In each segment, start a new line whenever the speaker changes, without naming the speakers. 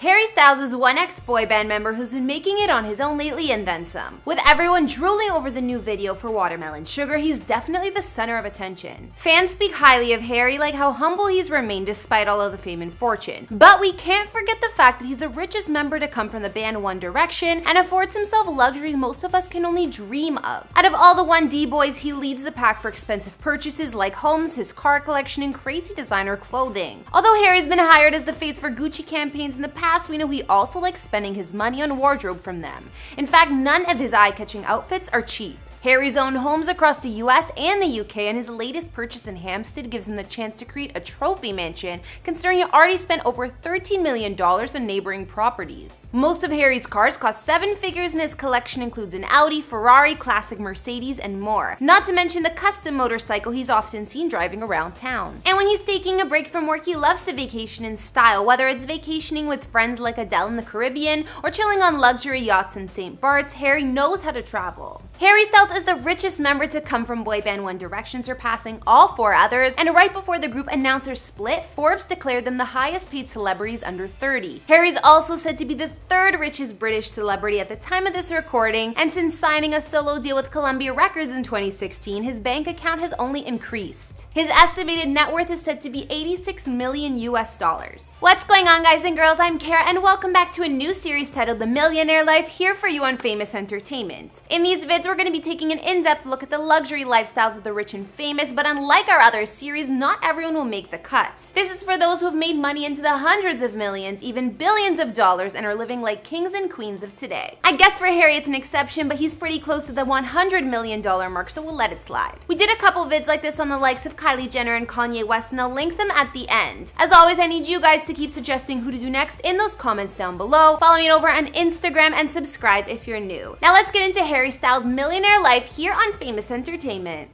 Harry Styles is one ex-boy band member who's been making it on his own lately and then some. With everyone drooling over the new video for Watermelon Sugar, he's definitely the center of attention. Fans speak highly of Harry, like how humble he's remained despite all of the fame and fortune. But we can't forget the fact that he's the richest member to come from the band One Direction and affords himself luxuries most of us can only dream of. Out of all the 1D boys, he leads the pack for expensive purchases like homes, his car collection, and crazy designer clothing. Although Harry's been hired as the face for Gucci campaigns in the past, we know he also likes spending his money on wardrobe from them. In fact, none of his eye-catching outfits are cheap. Harry's owned homes across the US and the UK, and his latest purchase in Hampstead gives him the chance to create a trophy mansion, considering he already spent over $13 million on neighboring properties. Most of Harry's cars cost 7 figures, and his collection includes an Audi, Ferrari, classic Mercedes, and more. Not to mention the custom motorcycle he's often seen driving around town. And when he's taking a break from work, he loves to vacation in style, whether it's vacationing with friends like Adele in the Caribbean or chilling on luxury yachts in St. Bart's. Harry knows how to travel. Harry Styles is the richest member to come from boy band One Direction, surpassing all 4 others, and right before the group announced their split, Forbes declared them the highest paid celebrities under 30. Harry's also said to be the 3rd richest British celebrity at the time of this recording, and since signing a solo deal with Columbia Records in 2016, his bank account has only increased. His estimated net worth is said to be $86 million US. What's going on, guys and girls? I'm Kara, and welcome back to a new series titled The Millionaire Life, here for you on Famous Entertainment. In these vids, we're going to be taking an in-depth look at the luxury lifestyles of the rich and famous, but unlike our other series, not everyone will make the cut. This is for those who have made money into the hundreds of millions, even billions of dollars, and are living like kings and queens of today. I guess for Harry it's an exception, but he's pretty close to the $100 million mark, so we'll let it slide. We did a couple vids like this on the likes of Kylie Jenner and Kanye West, and I'll link them at the end. As always, I need you guys to keep suggesting who to do next in those comments down below. Follow me over on Instagram and subscribe if you're new. Now let's get into Harry Styles' millionaire life here on Famous Entertainment.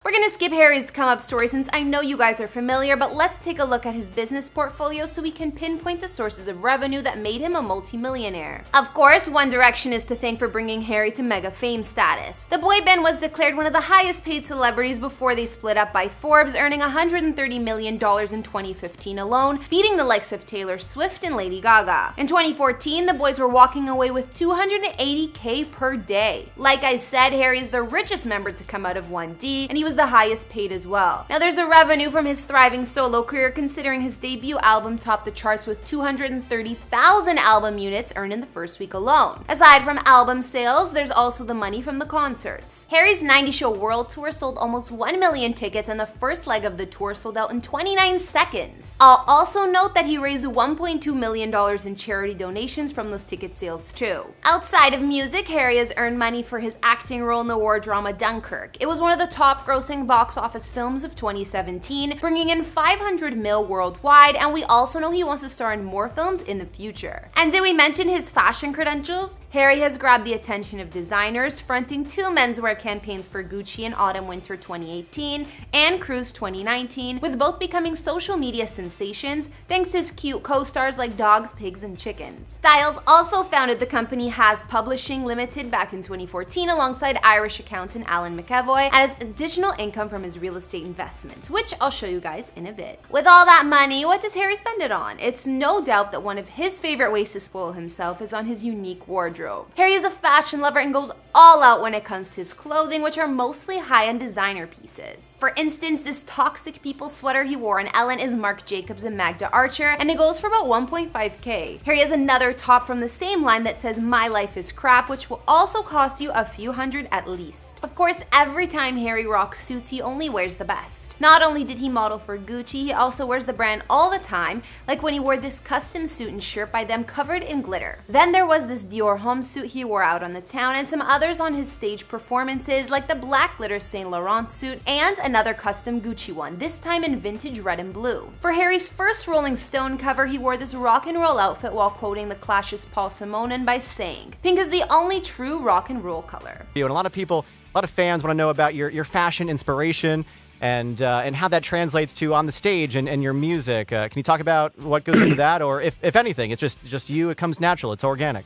We're gonna skip Harry's come-up story since I know you guys are familiar, but let's take a look at his business portfolio so we can pinpoint the sources of revenue that made him a multimillionaire. Of course, One Direction is to thank for bringing Harry to mega fame status. The boy band was declared one of the highest paid celebrities before they split up by Forbes, earning $130 million in 2015 alone, beating the likes of Taylor Swift and Lady Gaga. In 2014, the boys were walking away with $280K per day. Like I said, Harry is the richest member to come out of 1D, and he was the highest paid as well. Now there's the revenue from his thriving solo career, considering his debut album topped the charts with 230,000 album units earned in the first week alone. Aside from album sales, there's also the money from the concerts. Harry's 90-show world tour sold almost 1 million tickets, and the first leg of the tour sold out in 29 seconds. I'll also note that he raised $1.2 million in charity donations from those ticket sales too. Outside of music, Harry has earned money for his acting role in the war drama Dunkirk. It was one of the top grossing box office films of 2017, bringing in $500 million worldwide, and we also know he wants to star in more films in the future. And did we mention his fashion credentials? Harry has grabbed the attention of designers, fronting 2 menswear campaigns for Gucci in autumn-winter 2018 and Cruise 2019, with both becoming social media sensations thanks to his cute co-stars like dogs, pigs, and chickens. Styles also founded the company Has Publishing Limited back in 2014 alongside Irish accountant Alan McEvoy, and has additional income from his real estate investments, which I'll show you guys in a bit. With all that money, what does Harry spend it on? It's no doubt that one of his favorite ways to spoil himself is on his unique wardrobe. Harry is a fashion lover and goes all out when it comes to his clothing, which are mostly high-end designer pieces. For instance, this Toxic People sweater he wore on Ellen is Marc Jacobs and Magda Archer, and it goes for about $1.5K. Harry has another top from the same line that says "My life is crap," which will also cost you a few hundred at least. Of course, every time Harry rocks suits, he only wears the best. Not only did he model for Gucci, he also wears the brand all the time, like when he wore this custom suit and shirt by them covered in glitter. Then there was this Dior home suit he wore out on the town, and some others on his stage performances, like the black glitter Saint Laurent suit and another custom Gucci one, this time in vintage red and blue. For Harry's first Rolling Stone cover, he wore this rock and roll outfit while quoting the Clash's Paul Simonon by saying, "Pink is the only true rock and roll color."
And a lot of fans want to know about your fashion inspiration. and how that translates to on the stage and your music. Can you talk about what goes into that, or if anything, it's just you, it comes natural, it's organic?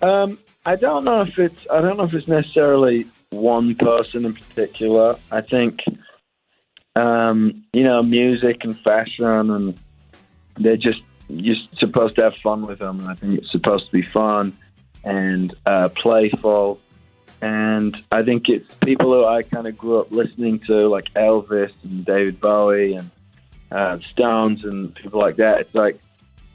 I don't know if it's necessarily one person in particular. I think, music and fashion, and you're supposed to have fun with them. And I think it's supposed to be fun and playful. And I think it's people who I kind of grew up listening to, like Elvis and David Bowie and Stones and people like that. It's like,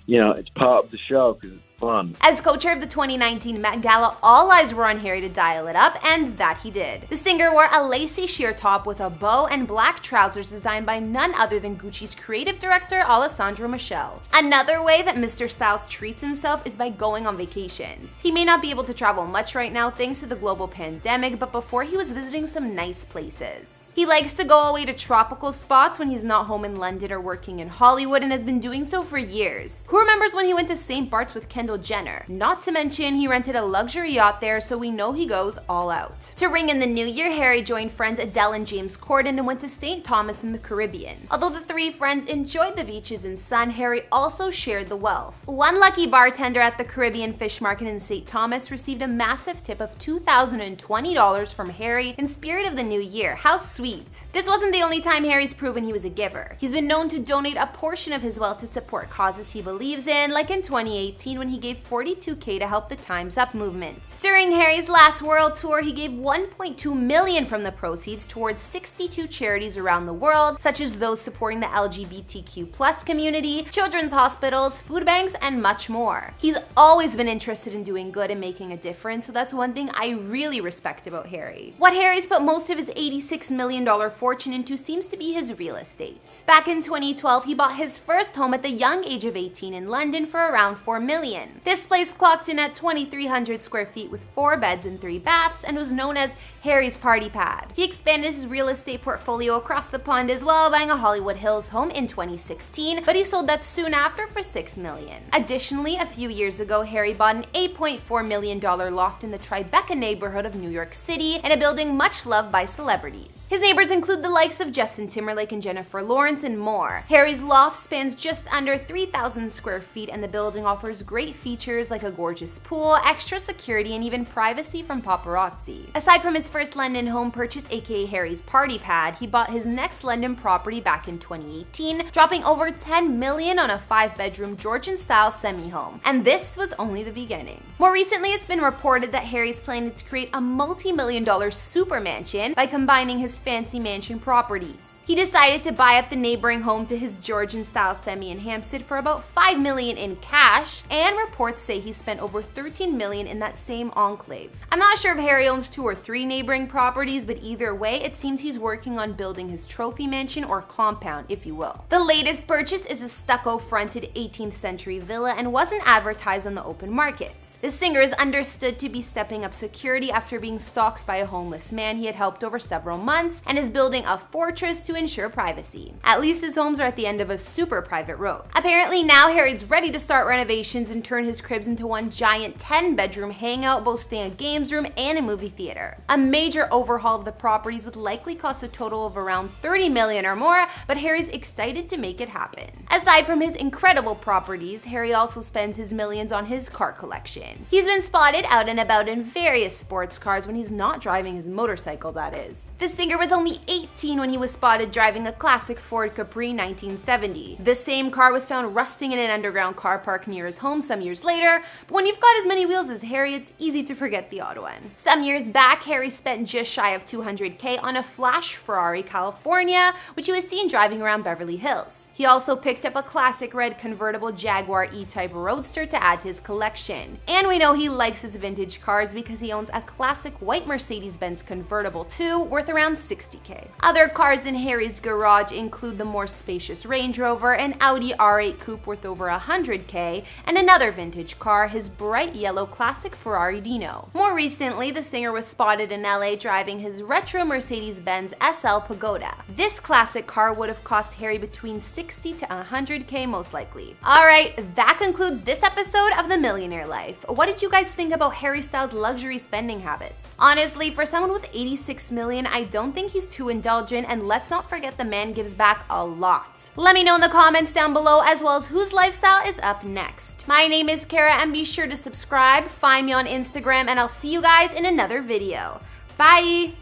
it's part of the show because it's fun.
As co-chair of the 2019 Met Gala, all eyes were on Harry to dial it up, and that he did. The singer wore a lacy sheer top with a bow and black trousers designed by none other than Gucci's creative director, Alessandro Michele. Another way that Mr. Styles treats himself is by going on vacations. He may not be able to travel much right now thanks to the global pandemic, but before he was visiting some nice places. He likes to go away to tropical spots when he's not home in London or working in Hollywood, and has been doing so for years. Who remembers when he went to St. Bart's with Kendall Jenner? Not to mention, he rented a luxury yacht there, so we know he goes all out. To ring in the new year, Harry joined friends Adele and James Corden and went to St. Thomas in the Caribbean. Although the three friends enjoyed the beaches and sun, Harry also shared the wealth. One lucky bartender at the Caribbean Fish Market in St. Thomas received a massive tip of $2,020 from Harry in spirit of the new year. How sweet. This wasn't the only time Harry's proven he was a giver. He's been known to donate a portion of his wealth to support causes he believes in, like in 2018 when he gave $42K to help the Time's Up movement. During Harry's last world tour, he gave $1.2 million from the proceeds towards 62 charities around the world, such as those supporting the LGBTQ+ community, children's hospitals, food banks, and much more. He's always been interested in doing good and making a difference, so that's one thing I really respect about Harry. What Harry's put most of his $86 million fortune into seems to be his real estate. Back in 2012, he bought his first home at the young age of 18 in London for around $4 million. This place clocked in at 2,300 square feet with 4 beds and 3 baths and was known as Harry's Party Pad. He expanded his real estate portfolio across the pond as well, buying a Hollywood Hills home in 2016, but he sold that soon after for $6 million. Additionally, a few years ago, Harry bought an $8.4 million loft in the Tribeca neighborhood of New York City in a building much loved by celebrities. His neighbors include the likes of Justin Timberlake and Jennifer Lawrence and more. Harry's loft spans just under 3,000 square feet, and the building offers great features like a gorgeous pool, extra security, and even privacy from paparazzi. Aside from his first London home purchase, aka Harry's Party Pad, he bought his next London property back in 2018, dropping over $10 million on a 5-bedroom Georgian-style semi-home. And this was only the beginning. More recently, it's been reported that Harry's planning to create a multi-million-dollar super mansion by combining his fancy mansion properties. He decided to buy up the neighboring home to his Georgian-style semi in Hampstead for about $5 million in cash, and reports say he spent over $13 million in that same enclave. I'm not sure if Harry owns 2 or 3 neighboring properties, but either way, it seems he's working on building his trophy mansion or compound, if you will. The latest purchase is a stucco-fronted 18th century villa and wasn't advertised on the open markets. The singer is understood to be stepping up security after being stalked by a homeless man he had helped over several months, and is building a fortress to ensure privacy. At least his homes are at the end of a super private road. Apparently now Harry's ready to start renovations and turn his cribs into one giant 10-bedroom hangout boasting a games room and a movie theater. A major overhaul of the properties would likely cost a total of around $30 million or more, but Harry's excited to make it happen. Aside from his incredible properties, Harry also spends his millions on his car collection. He's been spotted out and about in various sports cars when he's not driving his motorcycle, that is. The singer was only 18 when he was spotted driving a classic Ford Capri 1970. The same car was found rusting in an underground car park near his home some years later, but when you've got as many wheels as Harry, it's easy to forget the odd one. Some years back, Harry spent just shy of $200K on a flash Ferrari California, which he was seen driving around Beverly Hills. He also picked up a classic red convertible Jaguar E-Type Roadster to add to his collection. And we know he likes his vintage cars because he owns a classic white Mercedes-Benz convertible too, worth around $60K. Other cars in Harry's garage include the more spacious Range Rover, an Audi R8 coupe worth over $100K, and another another vintage car, his bright yellow classic Ferrari Dino. More recently, the singer was spotted in LA driving his retro Mercedes-Benz SL Pagoda. This classic car would have cost Harry between $60 to $100K most likely. Alright, that concludes this episode of The Millionaire Life. What did you guys think about Harry Styles' luxury spending habits? Honestly, for someone with $86 million, I don't think he's too indulgent, and let's not forget the man gives back a lot. Let me know in the comments down below, as well as whose lifestyle is up next. My name is Kara, and be sure to subscribe, find me on Instagram, and I'll see you guys in another video. Bye!